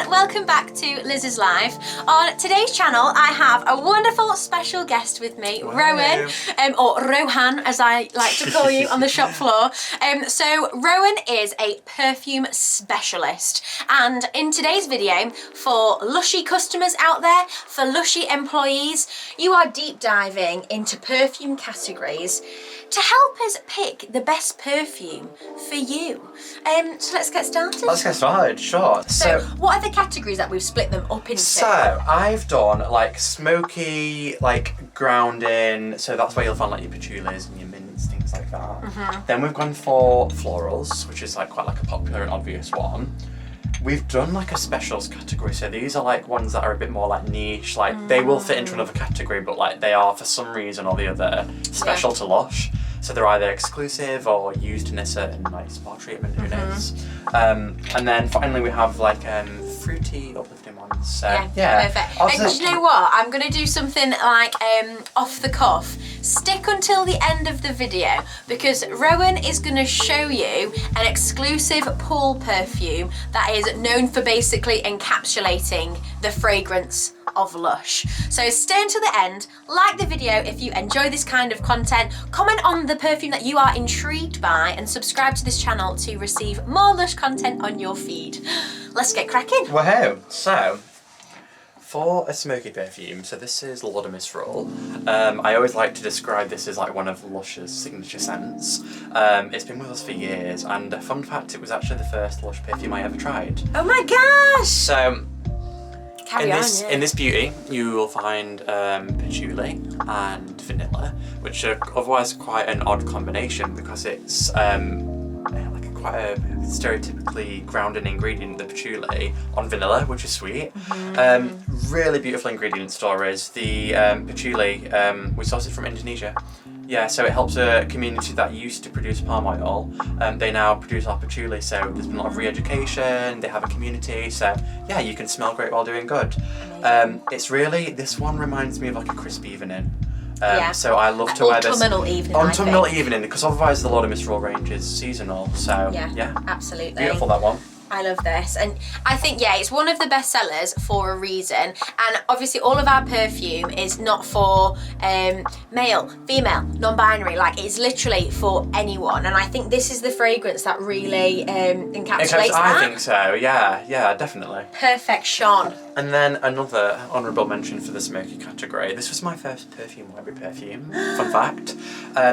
welcome back to Liz's Life. On today's channel I have a wonderful special guest with me, Roan, or Rohan as I like to call you on the shop floor. So Roan is a perfume specialist, and in today's video, for Lushy customers out there, for Lushy employees, you are deep diving into perfume categories to help us pick the best perfume for you. So let's get started. Let's get started, sure. So what are the categories that we've split them up into? So I've done like smoky, like grounding, so that's where you'll find like your patchoulis and your mints, things like that. Then we've gone for florals, which is like quite like a popular and obvious one. We've done like a specials category, so these are like ones that are a bit more like niche, like they will fit into another category, but like they are for some reason or the other special to Lush. So they're either exclusive or used in a certain like spa treatment, who knows. And then finally we have like fruity, uplifting ones. So yeah, perfect. And do you know what? I'm gonna do something like off the cuff. Stick until the end of the video because Roan is gonna show you an exclusive pool perfume that is known for basically encapsulating the fragrance of Lush. So stay until the end, like the video if you enjoy this kind of content, comment on the perfume that you are intrigued by, and subscribe to this channel to receive more Lush content on your feed. Let's get cracking. Woohoo! So, for a smoky perfume, so this is Laudamus Roll. I always like to describe this as like one of Lush's signature scents. It's been with us for years, and a fun fact, it was actually the first Lush perfume I ever tried. Oh my gosh! So, in this beauty, you will find patchouli and vanilla, which are otherwise quite an odd combination because it's like quite a stereotypically grounding ingredient, the patchouli, on vanilla, which is sweet. Really beautiful ingredient stories. The patchouli, we sourced it from Indonesia. Yeah, so it helps a community that used to produce palm oil. They now produce our patchouli, so there's been a lot of re-education, they have a community, so yeah, you can smell great while doing good. It's really, this one reminds me of like a crisp evening. So I love to wear this autumnal evening, because otherwise the Laudamus Roll range is seasonal, so yeah, absolutely beautiful, that one. I love this, and I think it's one of the best sellers for a reason. And obviously all of our perfume is not for male, female, non-binary, like it's literally for anyone, and I think this is the fragrance that really encapsulates that. I think so, yeah, definitely. Perfection. And then another honourable mention for the smoky category. This was my first perfume library perfume, fun fact.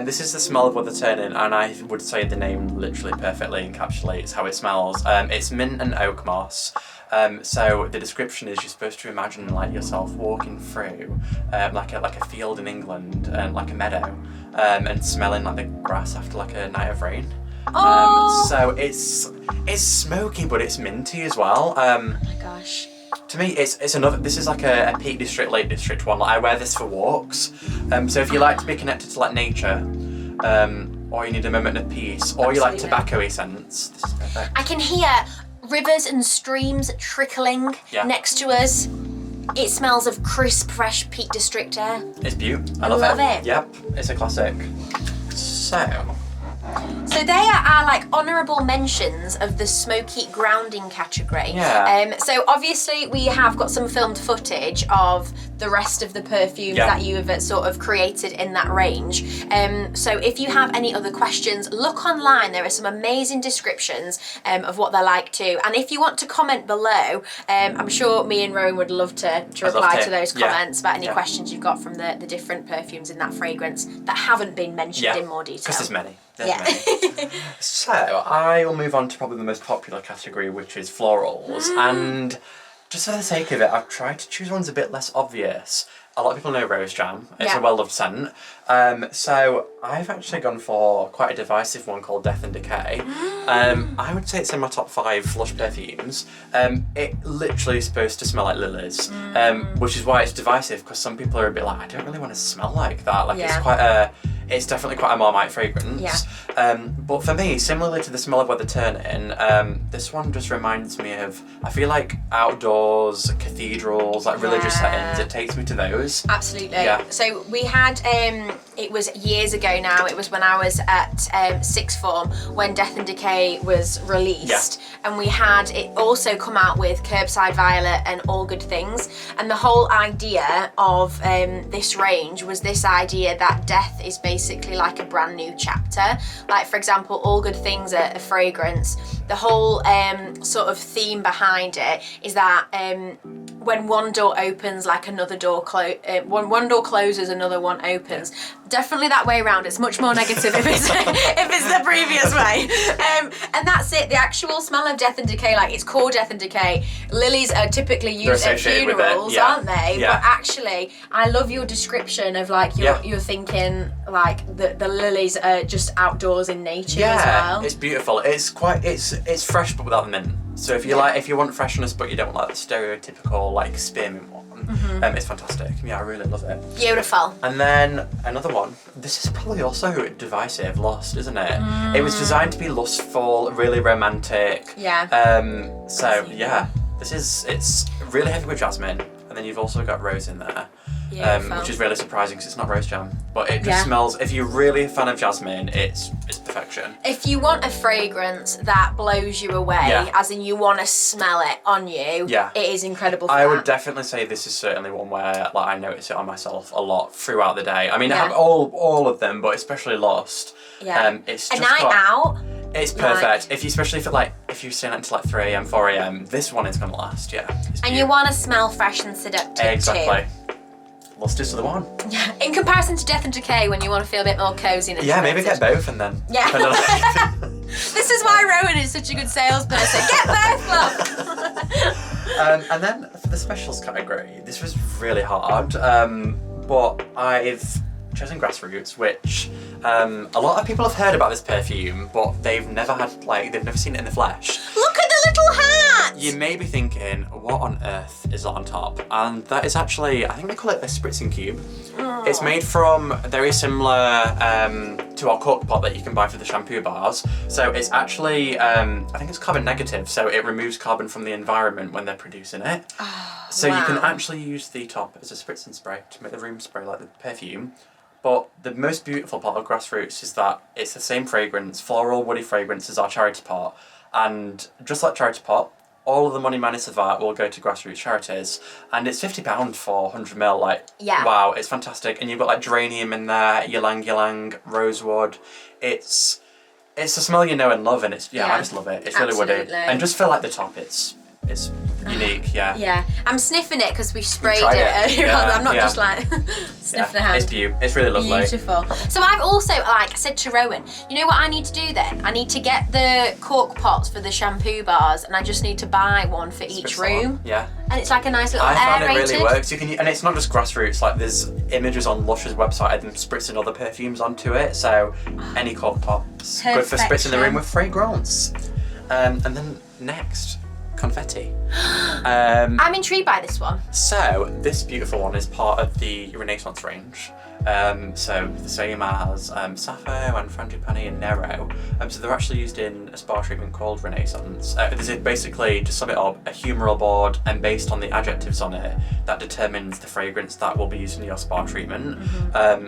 This is the Smell of Weather Turning, and I would say the name literally perfectly encapsulates how it smells. It's mint and oak moss. So the description is you're supposed to imagine like yourself walking through like a field in England, like a meadow, and smelling like the grass after like a night of rain. So it's smoky, but it's minty as well. Oh my gosh. To me, it's another. This is like a Peak District, Lake District one. Like I wear this for walks. So if you like to be connected to like nature, or you need a moment of peace, or you like tobacco-y scents, this is perfect. I can hear rivers and streams trickling next to us. It smells of crisp, fresh Peak District air. It's beautiful. I love it. Yep, it's a classic. So they are our like honourable mentions of the smoky grounding category. So obviously we have got some filmed footage of the rest of the perfumes that you have sort of created in that range. So if you have any other questions, look online. There are some amazing descriptions of what they're like too. And if you want to comment below, I'm sure me and Roan would love to reply to those comments about any questions you've got from the different perfumes in that fragrance that haven't been mentioned in more detail. Because there's many. So I will move on to probably the most popular category, which is florals. And just for the sake of it, I've tried to choose ones a bit less obvious. A lot of people know Rose Jam. It's a well-loved scent. So I've actually gone for quite a divisive one called Death and Decay. I would say it's in my top 5 Lush perfumes. It literally is supposed to smell like lilies, which is why it's divisive, because some people are a bit like, I don't really want to smell like that. Like it's definitely quite a Marmite fragrance. But for me, similarly to the Smell of Weather Turning, this one just reminds me of, I feel like outdoors, cathedrals, like religious settings, it takes me to those. is. Absolutely. Yeah. So we had, it was years ago now, it was when I was at sixth form when Death and Decay was released. And we had it also come out with Curbside Violet and All Good Things. And the whole idea of this range was this idea that death is basically like a brand new chapter. Like, for example, All Good Things are a fragrance. The whole sort of theme behind it is that when one door opens, like another door when one door closes, another one opens. Definitely that way around. It's much more negative if it's the previous way. And that's it. The actual smell of Death and Decay, like it's called Death and Decay. Lilies are typically used at funerals, aren't they? Yeah. But actually, I love your description of like you're thinking like the lilies are just outdoors in nature as well. It's beautiful. It's fresh but without the mint. So if you if you want freshness but you don't like the stereotypical like spearmint one, it's fantastic. Yeah, I really love it. Beautiful. And then another one. This is probably also divisive. Lust, isn't it? It was designed to be lustful, really romantic. Yeah. It's really heavy with jasmine, and then you've also got rose in there. Which is really surprising because it's not rose jam, but it just smells. If you're really a fan of jasmine, it's perfection. If you want a fragrance that blows you away, as in you want to smell it on you, it is incredible. I would definitely say this is certainly one where like I notice it on myself a lot throughout the day. I mean, I have all of them, but especially Lost. Yeah. It's a just night out. It's perfect. If you're staying until like 3 a.m, 4 a.m, this one is gonna last. Yeah. And you want to smell fresh and seductive exactly. Lust is the one. Yeah. In comparison to Death and Decay, when you want to feel a bit more cozy and maybe get both and then. Yeah. This is why Rowan is such a good salesperson. Get both, love. And then for the specials category, this was really hard, but I've chosen Grassroots, which a lot of people have heard about this perfume, but they've never seen it in the flesh. Look at the little hat! You may be thinking, what on earth is that on top? And that is actually, I think they call it a spritzing cube. Oh. It's made from very similar to our cork pot that you can buy for the shampoo bars. So it's actually, I think it's carbon negative, so it removes carbon from the environment when they're producing it. Oh, so you can actually use the top as a spritzing spray to make the room spray like the perfume. But the most beautiful part of Grassroots is that it's the same fragrance, floral, woody fragrance as our charity pot. And just like charity pot, all of the money minus the VAT will go to Grassroots charities. And it's £50 for 100ml. Wow, it's fantastic. And you've got like geranium in there, ylang ylang, rosewood. It's a smell you know and love, and I just love it. It's really woody. And just for like the top, it's unique, Yeah, I'm sniffing it because we sprayed it earlier on. I'm not just like sniffing a hand. It's really lovely. Beautiful. So I've also said to Rowan, you know what I need to do then? I need to get the cork pots for the shampoo bars, and I just need to buy one for each room. Yeah. And it's like a nice little aerated. I found aerated. it really works. And it's not just Grassroots. Like there's images on Lush's website of them spritzing other perfumes onto it. So any cork pot's good for spritzing the room with fragrance. And then next. Confetti. I'm intrigued by this one. So this beautiful one is part of the Renaissance range. So the same as Sappho and Frangipani and Nero. So they're actually used in a spa treatment called Renaissance. This is basically, to sum it up, a humoral board, and based on the adjectives on it, that determines the fragrance that will be used in your spa treatment.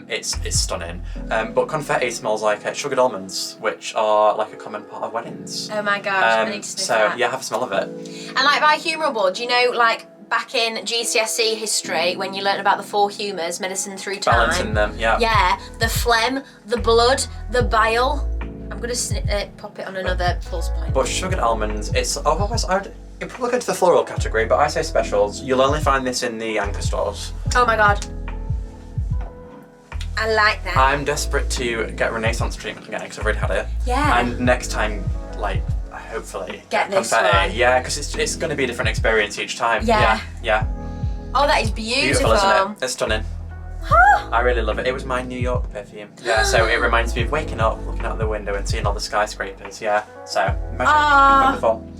It's stunning. But confetti smells like sugared almonds, which are like a common part of weddings. Oh my gosh, I need to sniff that. Yeah, have a smell of it. And like by humoral board, you know, like back in GCSE history when you learnt about the 4 humours, medicine through time. Balancing them, yeah. Yeah, the phlegm, the blood, the bile. I'm going to pop it on another pulse point. But sugared almonds, it'd probably go to the floral category, but I say specials. You'll only find this in the Anchor stores. Oh my god. I like that. I'm desperate to get Renaissance treatment again because I've already had it. Yeah. And next time, hopefully get this confetti. one. Yeah, because it's going to be a different experience each time. Yeah. Oh, that is beautiful. Beautiful, isn't it? It's stunning. I really love it. It was my New York perfume. Yeah, so it reminds me of waking up, looking out the window and seeing all the skyscrapers. Yeah, so magic. Wonderful.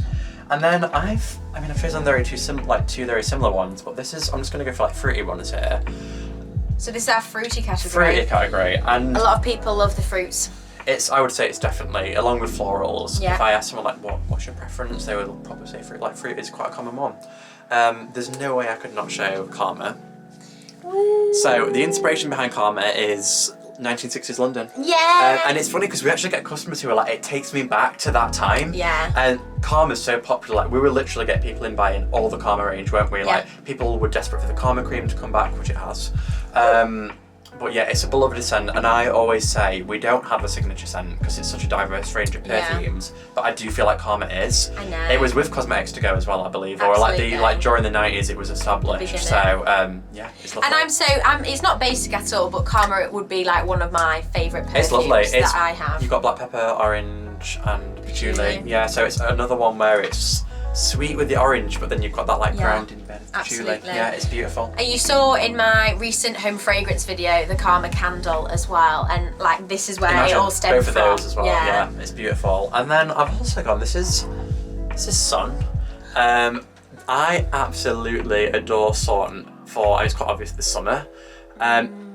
And then I've chosen two very similar ones, but I'm just going to go for fruity ones here. So this is our fruity category. Fruity category, and a lot of people love the fruits. I would say it's definitely, along with florals. Yeah. If I ask someone what's your preference, they would probably say fruit. Fruit is quite a common one. There's no way I could not show Karma. Woo. So the inspiration behind Karma is 1960s London. Yeah. And it's funny because we actually get customers who are like, it takes me back to that time. Yeah. And Karma's so popular, like we will literally get people in buying all the Karma range, won't we? Yeah. Like people were desperate for the Karma cream to come back, which it has. But yeah, it's a beloved scent, and I always say we don't have a signature scent because it's such a diverse range of perfumes. But I do feel like Karma is. I know. It was with cosmetics to go as well, I believe, Absolutely. or like during the 90s it was established. So yeah, it's lovely. And it's not basic at all, but Karma would be like one of my favourite perfumes It's lovely. that I have. You've got black pepper, orange, and patchouli. Yeah, so it's another one where it's sweet with the orange, but then you've got that like grounding bed of patchouli. Absolutely. Yeah, it's beautiful. And you saw in my recent home fragrance video the Karma candle as well, and like this is where it all stemmed both of from. those as well. Yeah, it's beautiful. And then I've also got this is Sun. I absolutely adore Sun for, it's quite obvious, the summer.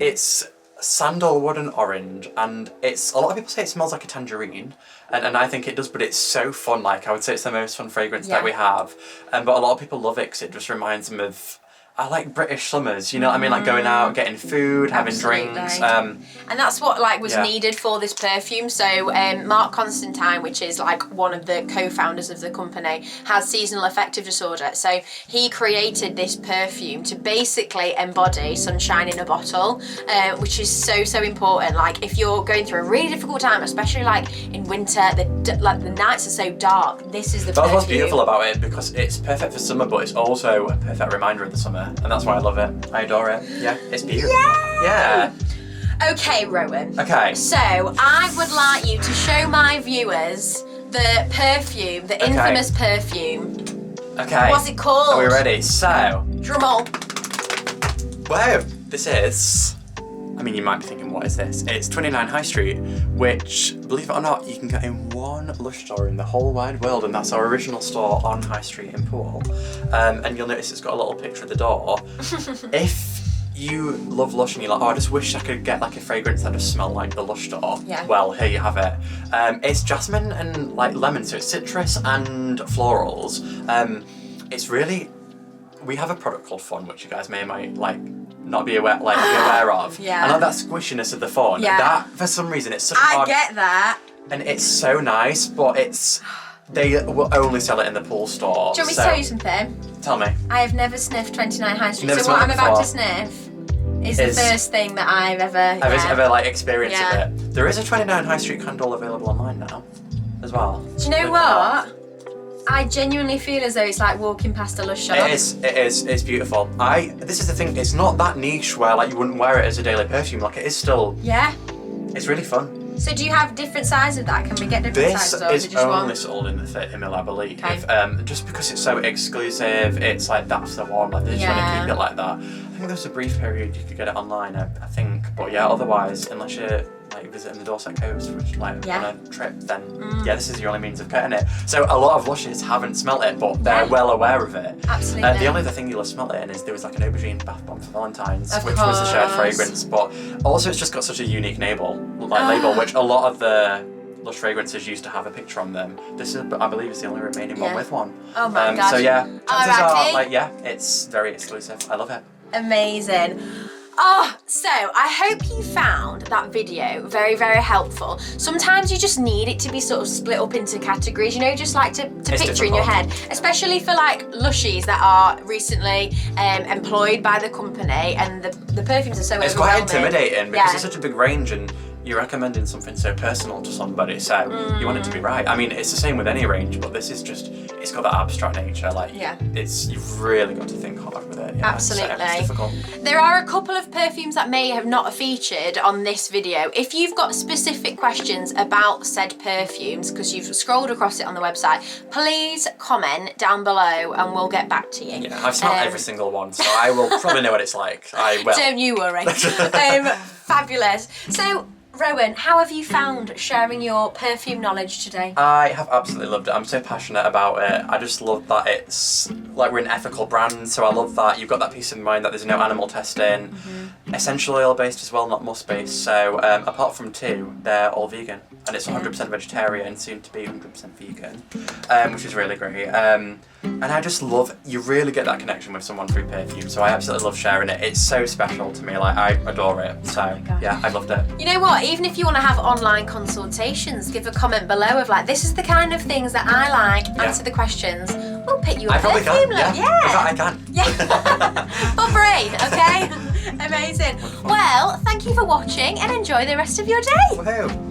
It's sandalwood and orange, and it's, a lot of people say it smells like a tangerine, and I think it does, but it's so fun. Like I would say it's the most fun fragrance that we have, but a lot of people love it because it just reminds them of, I like British summers, you know what I mean? Like going out, getting food, having drinks. And that's what like was needed for this perfume. So Mark Constantine, which is like one of the co-founders of the company, has seasonal affective disorder. So he created this perfume to basically embody sunshine in a bottle, which is so important. Like if you're going through a really difficult time, especially like in winter, the nights are so dark, this is the perfume. That's what's beautiful about it, because it's perfect for summer, but it's also a perfect reminder of the summer. And that's why I love it. I adore it. Yeah, it's beautiful. Yeah. Okay, Rowan. Okay. So I would like you to show my viewers the perfume, the infamous perfume. Okay. What's it called? Are we ready? So. Drum roll. Wow. This is, I mean, you might be thinking, what is this? It's 29 High Street, which, believe it or not, you can get in one Lush store in the whole wide world, and that's our original store on High Street in Poole. And you'll notice it's got a little picture of the door. If you love Lush and you're like, oh, I just wish I could get like a fragrance that just smelled like the Lush Store, well, here you have it. It's jasmine and like lemon, so it's citrus and florals. It's really, we have a product called Fun, which you guys might like not be aware, of. Yeah. I know that squishiness of the Fun. Yeah. That, for some reason, it's such hard. I get that. And it's so nice, but they will only sell it in the Poole store. Do you want me to tell you something? Tell me. I have never sniffed 29 High Street, Never so what I'm smelled it about to before. sniff is the first thing that I've ever like experienced of it. There is a 29 High Street candle available online now, as well. Do you know what? I genuinely feel as though it's like walking past a Lush shop. It is, it's beautiful. This is the thing, it's not that niche where like you wouldn't wear it as a daily perfume, like it is still, it's really fun. So do you have different sizes of that? Can we get different sizes, or is it This just is one? only sold in the 30 ml, I believe. Okay. Just because it's so exclusive, it's like that's the one, like they just want to keep it like that. I think there was a brief period you could get it online, I think, but yeah, otherwise, unless you're like visiting the Dorset coast, which like on a trip, then this is your only means of getting it. So a lot of Lushes haven't smelt it, but they're well aware of it. Absolutely. The only other thing you'll have smelt it in is there was like an aubergine bath bomb for Valentine's, which was a shared fragrance, but also it's just got such a unique label, which a lot of the Lush fragrances used to have a picture on them. This is, I believe, is the only remaining one with one. Oh my gosh. So yeah, chances are, like, it's very exclusive. I love it. Amazing. Oh, so I hope you found that video very, very helpful. Sometimes you just need it to be sort of split up into categories, you know, just like to picture in your head, especially for like Lushies that are recently employed by the company, and the perfumes are so It's quite overwhelming. intimidating because it's such a big range, and you're recommending something so personal to somebody, so you want it to be right. I mean, it's the same with any range, but this is just, it's got that abstract nature, like, you've really got to think hard with it. Yeah, absolutely. So it's difficult. There are a couple of perfumes that may have not featured on this video. If you've got specific questions about said perfumes, because you've scrolled across it on the website, please comment down below and we'll get back to you. Yeah, I've smelled every single one, so I will probably know what it's like. I will. Don't you worry. Fabulous. So, Rowan, how have you found sharing your perfume knowledge today? I have absolutely loved it. I'm so passionate about it. I just love that it's like we're an ethical brand, so I love that you've got that peace of mind that there's no animal testing. Essential oil based as well, not musk based. So apart from 2, they're all vegan, and it's 100% vegetarian, soon to be 100% vegan, which is really great. And I just love, you really get that connection with someone through perfume, so I absolutely love sharing it. It's so special to me, like I adore it. So yeah, I loved it. You know what, even if you want to have online consultations, give a comment below of like, this is the kind of things that I like, answer the questions. We'll pick you a perfume. Yeah. In fact, I can. Yeah. For free, okay? Amazing. Well, thank you for watching and enjoy the rest of your day. Woohoo.